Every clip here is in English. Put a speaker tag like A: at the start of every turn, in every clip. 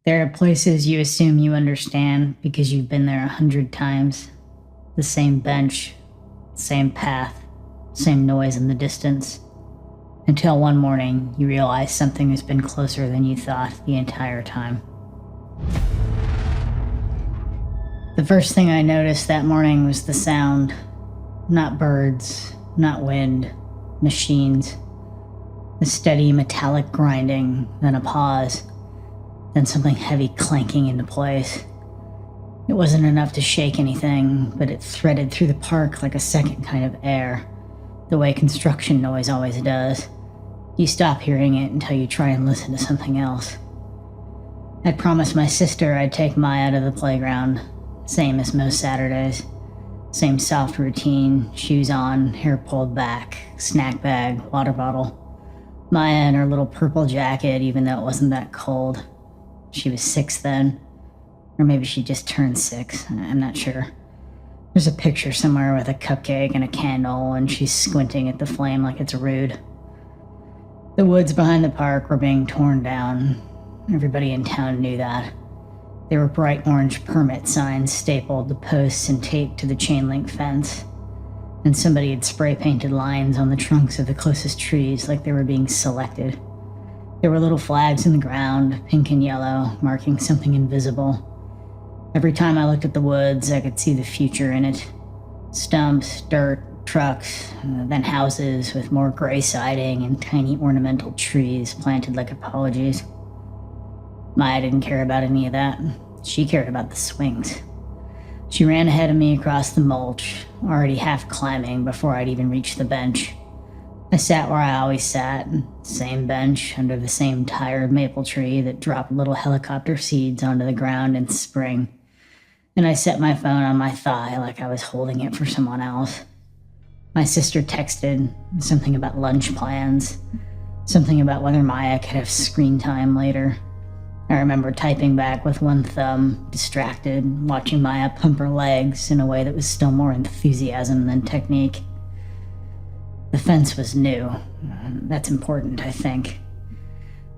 A: There are places you assume you understand because you've been there 100 times. The same bench, same path, same noise in the distance. Until one morning, you realize something has been closer than you thought the entire time. The first thing I noticed that morning was the sound. Not birds, not wind, machines. A steady metallic grinding, then a pause, then something heavy clanking into place. It wasn't enough to shake anything, but it threaded through the park like a second kind of air, the way construction noise always does. You stop hearing it until you try and listen to something else. I'd promised my sister I'd take Maya to the playground, same as most Saturdays. Same soft routine, shoes on, hair pulled back, snack bag, water bottle. Maya in her little purple jacket, even though it wasn't that cold. She was 6 then. Or maybe she just turned 6, I'm not sure. There's a picture somewhere with a cupcake and a candle, and she's squinting at the flame like it's rude. The woods behind the park were being torn down. Everybody in town knew that. There were bright orange permit signs stapled to posts and taped to the chain link fence. And somebody had spray painted lines on the trunks of the closest trees like they were being selected. There were little flags in the ground, pink and yellow, marking something invisible. Every time I looked at the woods, I could see the future in it. Stumps, dirt, trucks, then houses with more gray siding and tiny ornamental trees planted like apologies. Maya didn't care about any of that. She cared about the swings. She ran ahead of me across the mulch, already half climbing before I'd even reached the bench. I sat where I always sat, same bench under the same tired maple tree that dropped little helicopter seeds onto the ground in spring. And I set my phone on my thigh like I was holding it for someone else. My sister texted something about lunch plans, something about whether Maya could have screen time later. I remember typing back with one thumb, distracted, watching Maya pump her legs in a way that was still more enthusiasm than technique. The fence was new. That's important, I think.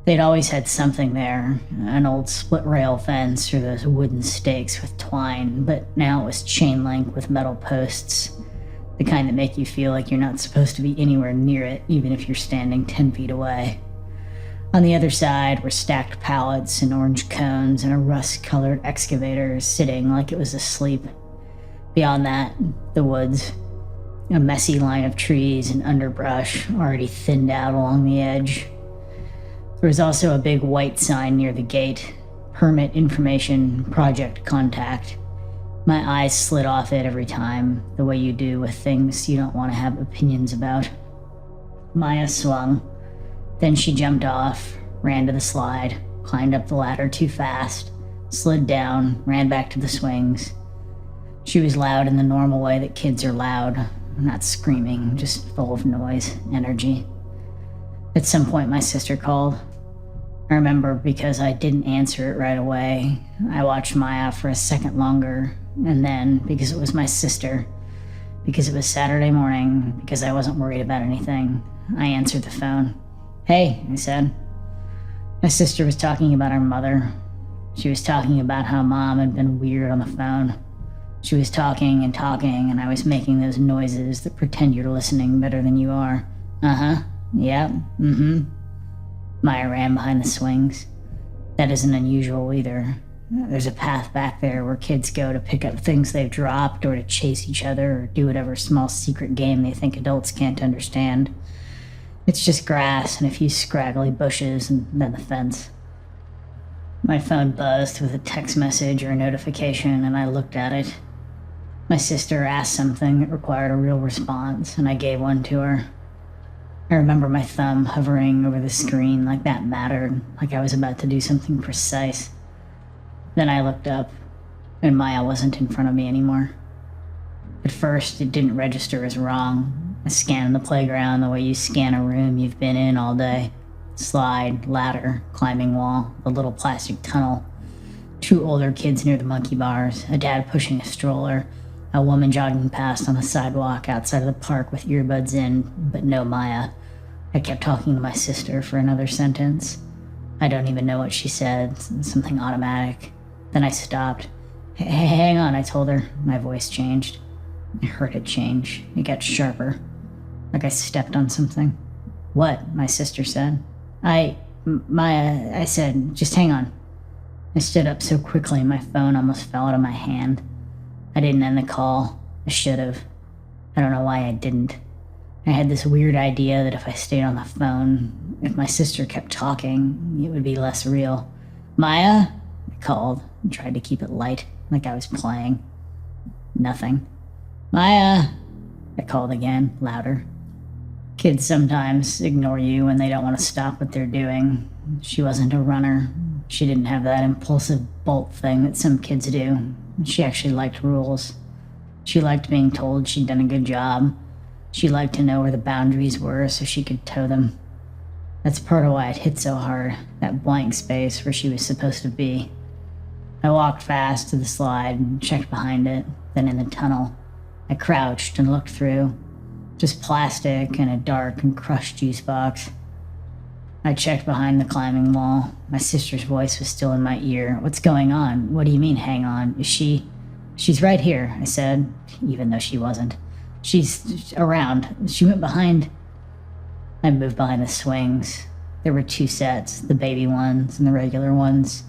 A: They'd always had something there, an old split rail fence or those wooden stakes with twine, but now it was chain link with metal posts, the kind that make you feel like you're not supposed to be anywhere near it, even if you're standing 10 feet away. On the other side were stacked pallets and orange cones and a rust-colored excavator sitting like it was asleep. Beyond that, the woods. A messy line of trees and underbrush already thinned out along the edge. There was also a big white sign near the gate. Permit information, project contact. My eyes slid off it every time, the way you do with things you don't want to have opinions about. Maya swung. Then she jumped off, ran to the slide, climbed up the ladder too fast, slid down, ran back to the swings. She was loud in the normal way that kids are loud, not screaming, just full of noise, energy. At some point my sister called. I remember because I didn't answer it right away. I watched Maya for a second longer, and then, because it was my sister, because it was Saturday morning, because I wasn't worried about anything, I answered the phone. "Hey," I said. My sister was talking about her mother. She was talking about how Mom had been weird on the phone. She was talking, and I was making those noises that pretend you're listening better than you are. Uh-huh. Yep. Mm-hmm. Maya ran behind the swings. That isn't unusual either. There's a path back there where kids go to pick up things they've dropped or to chase each other or do whatever small secret game they think adults can't understand. It's just grass and a few scraggly bushes and then the fence. My phone buzzed with a text message or a notification, and I looked at it. My sister asked something that required a real response, and I gave one to her. I remember my thumb hovering over the screen like that mattered, like I was about to do something precise. Then I looked up, and Maya wasn't in front of me anymore. At first, it didn't register as wrong. I scanned the playground the way you scan a room you've been in all day. Slide, ladder, climbing wall, the little plastic tunnel. 2 older kids near the monkey bars, a dad pushing a stroller, a woman jogging past on the sidewalk outside of the park with earbuds in, but no Maya. I kept talking to my sister for another sentence. I don't even know what she said, something automatic. Then I stopped. Hey, hang on, I told her. My voice changed. I heard it change. It got sharper, like I stepped on something. What? My sister said. Maya, I said, just hang on. I stood up so quickly my phone almost fell out of my hand. I didn't end the call. I should have. I don't know why I didn't. I had this weird idea that if I stayed on the phone, if my sister kept talking, it would be less real. Maya? I called and tried to keep it light, like I was playing. Nothing. Maya? I called again, louder. Kids sometimes ignore you when they don't want to stop what they're doing. She wasn't a runner. She didn't have that impulsive bolt thing that some kids do. She actually liked rules. She liked being told she'd done a good job. She liked to know where the boundaries were so she could toe them. That's part of why it hit so hard, that blank space where she was supposed to be. I walked fast to the slide and checked behind it, then in the tunnel. I crouched and looked through. Just plastic and a dark and crushed juice box. I checked behind the climbing wall. My sister's voice was still in my ear. What's going on? What do you mean, hang on? Is she... She's right here, I said, even though she wasn't. She's around. She went behind... I moved behind the swings. There were 2 sets, the baby ones and the regular ones.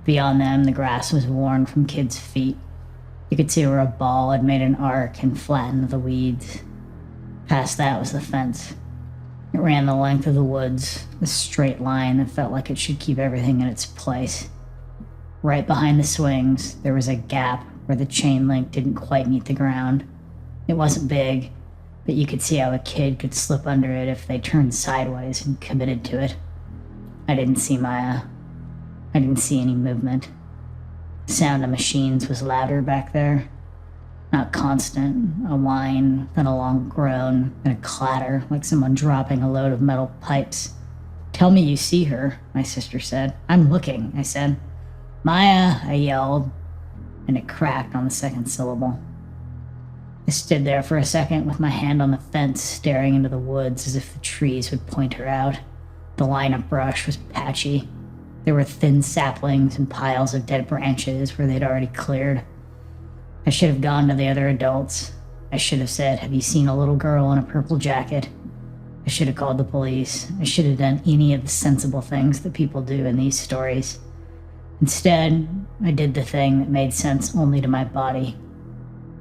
A: Beyond them, the grass was worn from kids' feet. You could see where a ball had made an arc and flattened the weeds. Past that was the fence. It ran the length of the woods, a straight line that felt like it should keep everything in its place. Right behind the swings, there was a gap where the chain link didn't quite meet the ground. It wasn't big, but you could see how a kid could slip under it if they turned sideways and committed to it. I didn't see Maya. I didn't see any movement. The sound of machines was louder back there. Not constant, a whine, then a long groan, and a clatter like someone dropping a load of metal pipes. Tell me you see her, my sister said. I'm looking, I said. Maya, I yelled, and it cracked on the second syllable. I stood there for a second with my hand on the fence, staring into the woods as if the trees would point her out. The line of brush was patchy. There were thin saplings and piles of dead branches where they'd already cleared. I should have gone to the other adults. I should have said, have you seen a little girl in a purple jacket? I should have called the police. I should have done any of the sensible things that people do in these stories. Instead, I did the thing that made sense only to my body.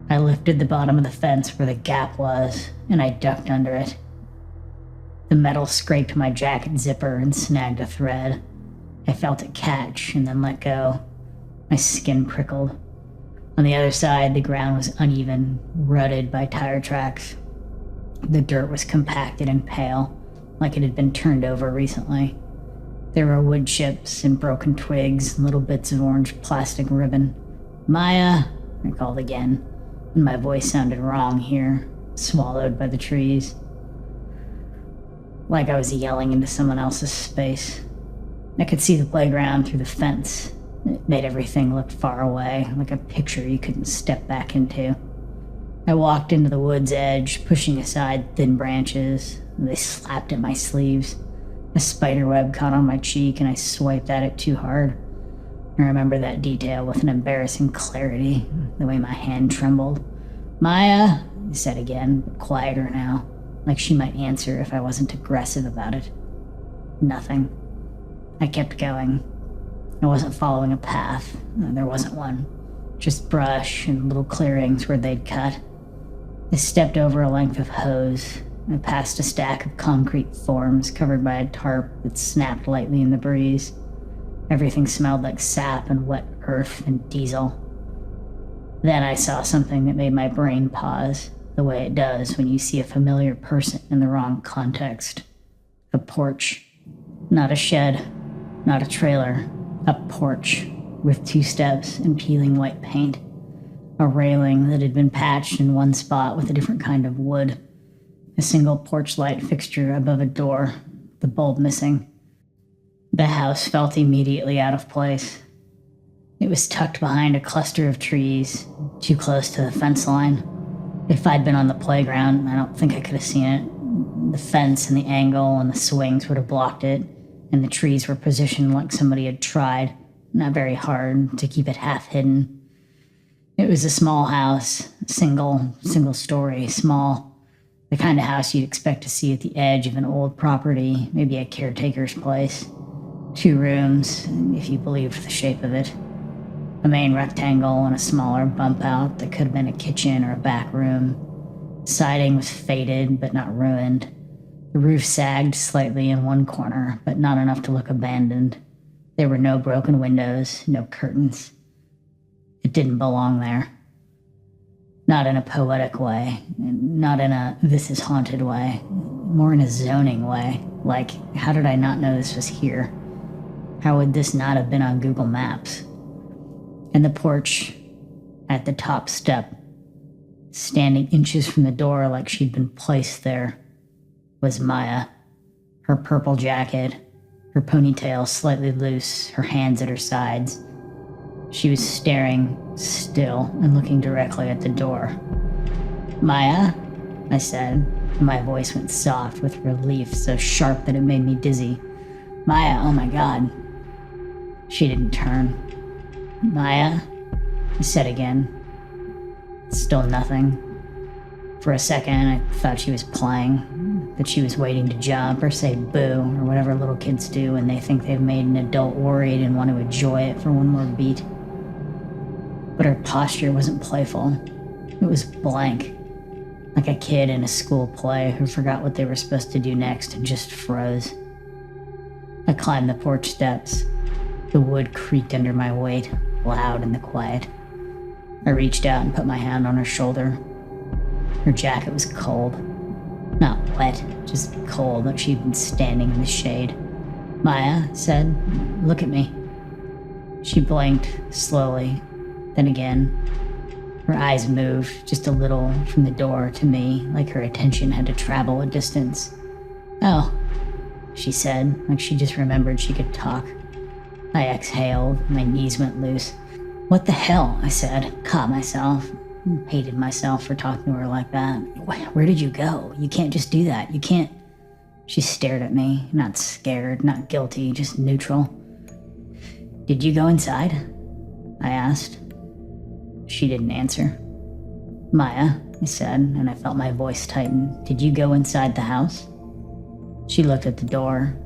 A: I lifted the bottom of the fence where the gap was, and I ducked under it. The metal scraped my jacket zipper and snagged a thread. I felt it catch and then let go. My skin prickled. On the other side, the ground was uneven, rutted by tire tracks. The dirt was compacted and pale, like it had been turned over recently. There were wood chips and broken twigs and little bits of orange plastic ribbon. Maya, I called again, and my voice sounded wrong here, swallowed by the trees. Like I was yelling into someone else's space. I could see the playground through the fence. It made everything look far away, like a picture you couldn't step back into. I walked into the wood's edge, pushing aside thin branches. They slapped at my sleeves. A spider web caught on my cheek, and I swiped at it too hard. I remember that detail with an embarrassing clarity, the way my hand trembled. Maya, I said again, but quieter now, like she might answer if I wasn't aggressive about it. Nothing. I kept going. I wasn't following a path. There wasn't one. Just brush and little clearings where they'd cut. I stepped over a length of hose. I passed a stack of concrete forms covered by a tarp that snapped lightly in the breeze. Everything smelled like sap and wet earth and diesel. Then I saw something that made my brain pause, the way it does when you see a familiar person in the wrong context. A porch. Not a shed. Not a trailer. A porch with 2 steps and peeling white paint. A railing that had been patched in one spot with a different kind of wood. A single porch light fixture above a door, the bulb missing. The house felt immediately out of place. It was tucked behind a cluster of trees, too close to the fence line. If I'd been on the playground, I don't think I could have seen it. The fence and the angle and the swings would have blocked it, and the trees were positioned like somebody had tried, not very hard, to keep it half hidden. It was a small house, single story, small, the kind of house you'd expect to see at the edge of an old property, maybe a caretaker's place. 2 rooms, if you believed the shape of it. A main rectangle and a smaller bump out that could have been a kitchen or a back room. Siding was faded but not ruined. The roof sagged slightly in one corner, but not enough to look abandoned. There were no broken windows, no curtains. It didn't belong there. Not in a poetic way, not in a this is haunted way, more in a zoning way. Like, how did I not know this was here? How would this not have been on Google Maps? And the porch, at the top step, standing inches from the door like she'd been placed there, was Maya. Her purple jacket, her ponytail slightly loose, her hands at her sides. She was staring still and looking directly at the door. "Maya?" I said, and my voice went soft with relief, so sharp that it made me dizzy. "Maya, oh my God." She didn't turn. "Maya?" I said again. Still nothing. For a second, I thought she was playing, that she was waiting to jump or say boo or whatever little kids do when they think they've made an adult worried and want to enjoy it for one more beat. But her posture wasn't playful. It was blank, like a kid in a school play who forgot what they were supposed to do next and just froze. I climbed the porch steps. The wood creaked under my weight, loud in the quiet. I reached out and put my hand on her shoulder. Her jacket was cold. Not wet, just cold, like she'd been standing in the shade. "Maya," I said, "look at me." She blinked, slowly, then again. Her eyes moved just a little from the door to me, like her attention had to travel a distance. "Oh," she said, like she just remembered she could talk. I exhaled, my knees went loose. "What the hell?" I said, caught myself. Hated myself for talking to her like that. "Where did you go? You can't just do that. You can't." She stared at me, not scared, not guilty, just neutral. "Did you go inside?" I asked. She didn't answer. "Maya," I said, and I felt my voice tighten. "Did you go inside the house?" She looked at the door.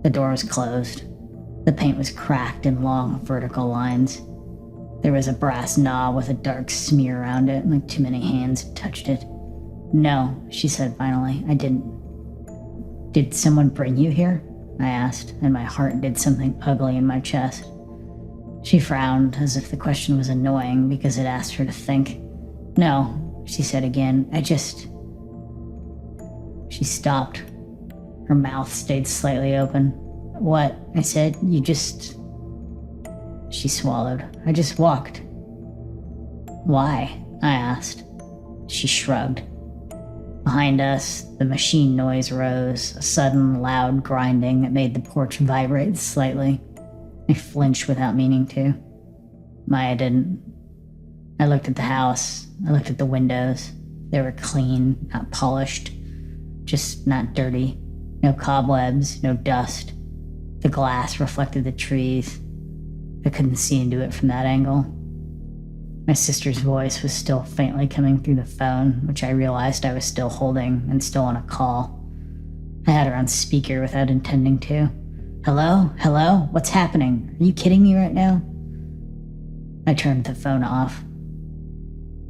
A: The door was closed. The paint was cracked in long vertical lines. There was a brass knob with a dark smear around it, like too many hands had touched it. "No," she said finally, "I didn't." "Did someone bring you here?" I asked, and my heart did something ugly in my chest. She frowned, as if the question was annoying because it asked her to think. "No," she said again, "I just..." She stopped. Her mouth stayed slightly open. "What?" I said. "You just..." She swallowed. "I just walked." "Why?" I asked. She shrugged. Behind us, the machine noise rose, a sudden loud grinding that made the porch vibrate slightly. I flinched without meaning to. Maya didn't. I looked at the house. I looked at the windows. They were clean, not polished, just not dirty. No cobwebs, no dust. The glass reflected the trees. I couldn't see into it from that angle. My sister's voice was still faintly coming through the phone, which I realized I was still holding and still on a call. I had her on speaker without intending to. "Hello? Hello? What's happening? Are you kidding me right now?" I turned the phone off.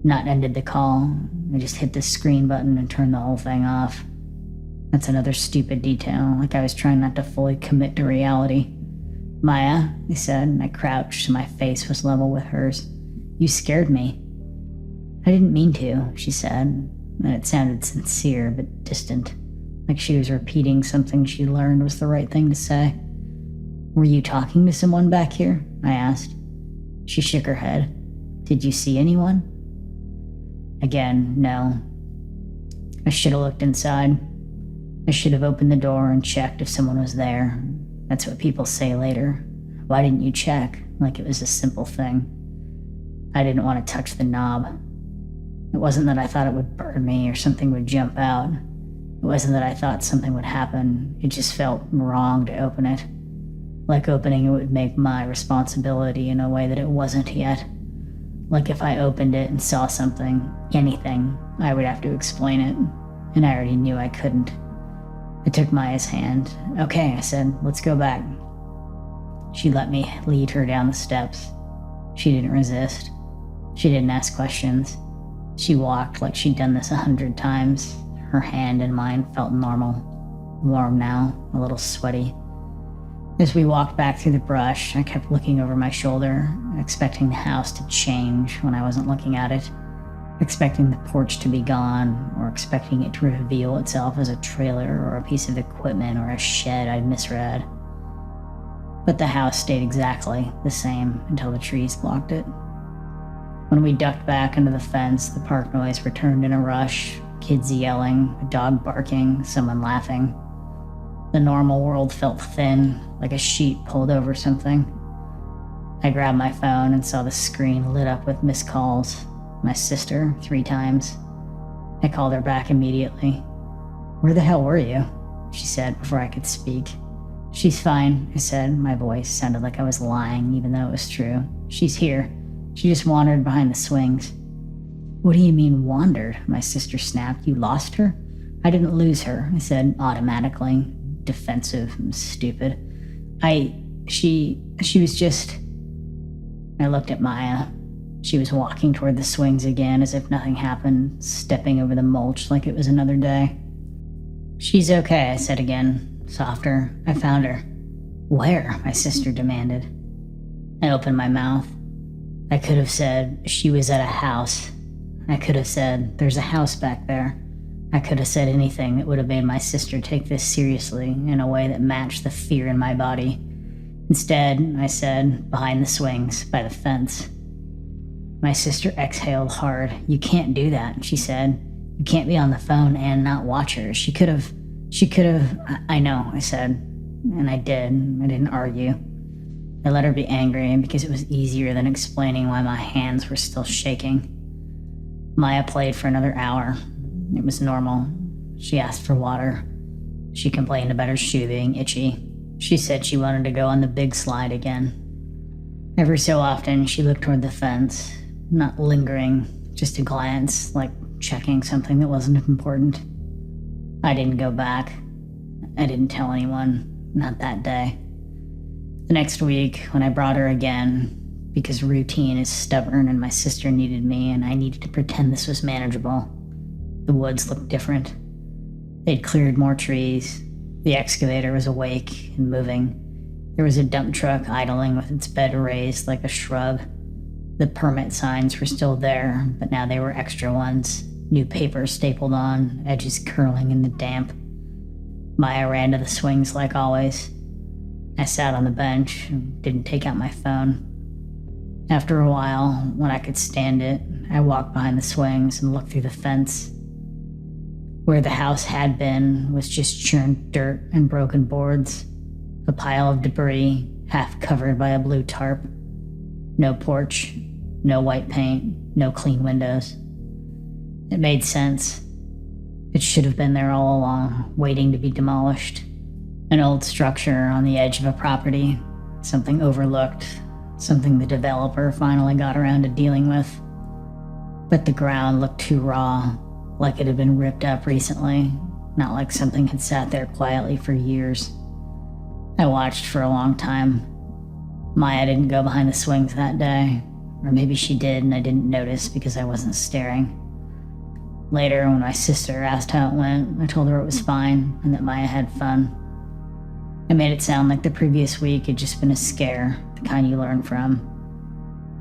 A: Not ended the call. I just hit the screen button and turned the whole thing off. That's another stupid detail, like I was trying not to fully commit to reality. "Maya," I said, and I crouched so my face was level with hers. "You scared me." "I didn't mean to," she said, and it sounded sincere but distant, like she was repeating something she learned was the right thing to say. "Were you talking to someone back here?" I asked. She shook her head. "Did you see anyone?" Again, no. I should have looked inside. I should have opened the door and checked if someone was there. That's what people say later. Why didn't you check? Like it was a simple thing. I didn't want to touch the knob. It wasn't that I thought it would burn me or something would jump out. It wasn't that I thought something would happen, it just felt wrong to open it. Like opening it would make my responsibility in a way that it wasn't yet. Like if I opened it and saw something, anything, I would have to explain it, and I already knew I couldn't. I took Maya's hand. Okay, I said, let's go back. She let me lead her down the steps. She didn't resist. She didn't ask questions. She walked like she'd done this 100 times. Her hand in mine felt normal. Warm now, a little sweaty. As we walked back through the brush, I kept looking over my shoulder, expecting the house to change when I wasn't looking at it, expecting the porch to be gone, or expecting it to reveal itself as a trailer or a piece of equipment or a shed I'd misread. But the house stayed exactly the same until the trees blocked it. When we ducked back under the fence, the park noise returned in a rush, kids yelling, a dog barking, someone laughing. The normal world felt thin, like a sheet pulled over something. I grabbed my phone and saw the screen lit up with missed calls. My sister, 3 times. I called her back immediately. "Where the hell were you?" she said before I could speak. "She's fine," I said. My voice sounded like I was lying, even though it was true. "She's here. She just wandered behind the swings." "What do you mean wandered?" my sister snapped. "You lost her?" "I didn't lose her," I said automatically. Defensive and stupid. She was just... I looked at Maya. She was walking toward the swings again as if nothing happened, stepping over the mulch like it was another day. "She's okay," I said again, softer. "I found her." "Where?" my sister demanded. I opened my mouth. I could have said she was at a house. I could have said there's a house back there. I could have said anything that would have made my sister take this seriously in a way that matched the fear in my body. Instead, I said, behind the swings, by the fence. My sister exhaled hard. "You can't do that," she said. "You can't be on the phone and not watch her. She could have... I know," I said. And I did. I didn't argue. I let her be angry because it was easier than explaining why my hands were still shaking. Maya played for another hour. It was normal. She asked for water. She complained about her shoe being itchy. She said she wanted to go on the big slide again. Every so often, she looked toward the fence, not lingering, just a glance, like checking something that wasn't important. I didn't go back. I didn't tell anyone, not that day. The next week, when I brought her again, because routine is stubborn and my sister needed me and I needed to pretend this was manageable, the woods looked different. They'd cleared more trees. The excavator was awake and moving. There was a dump truck idling with its bed raised like a shrub. The permit signs were still there, but now they were extra ones. New paper stapled on, edges curling in the damp. Maya ran to the swings like always. I sat on the bench and didn't take out my phone. After a while, when I could stand it, I walked behind the swings and looked through the fence. Where the house had been was just churned dirt and broken boards, a pile of debris half covered by a blue tarp. No porch, no white paint, no clean windows. It made sense. It should have been there all along, waiting to be demolished. An old structure on the edge of a property, something overlooked, something the developer finally got around to dealing with. But the ground looked too raw, like it had been ripped up recently, not like something had sat there quietly for years. I watched for a long time. Maya didn't go behind the swings that day, or maybe she did and I didn't notice because I wasn't staring. Later, when my sister asked how it went, I told her it was fine and that Maya had fun. I made it sound like the previous week had just been a scare, the kind you learn from.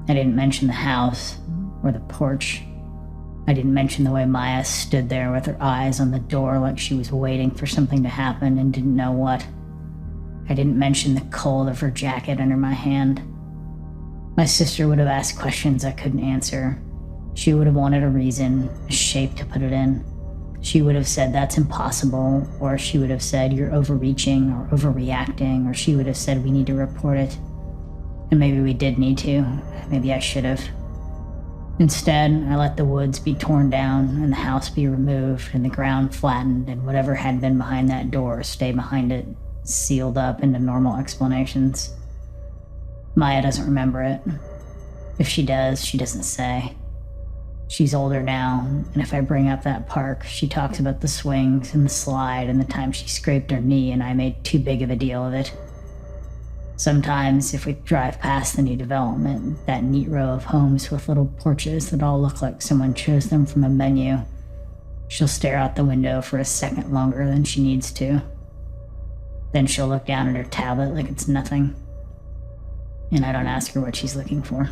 A: I didn't mention the house or the porch. I didn't mention the way Maya stood there with her eyes on the door like she was waiting for something to happen and didn't know what. I didn't mention the cold of her jacket under my hand. My sister would have asked questions I couldn't answer. She would have wanted a reason, a shape to put it in. She would have said that's impossible, or she would have said you're overreaching or overreacting, or she would have said we need to report it. And maybe we did need to. Maybe I should have. Instead, I let the woods be torn down and the house be removed and the ground flattened and whatever had been behind that door stay behind it, sealed up into normal explanations. Maya doesn't remember it. If she does, she doesn't say. She's older now, and if I bring up that park, she talks about the swings and the slide and the time she scraped her knee and I made too big of a deal of it. Sometimes, if we drive past the new development, that neat row of homes with little porches that all look like someone chose them from a menu, she'll stare out the window for a second longer than she needs to. Then she'll look down at her tablet like it's nothing. And I don't ask her what she's looking for.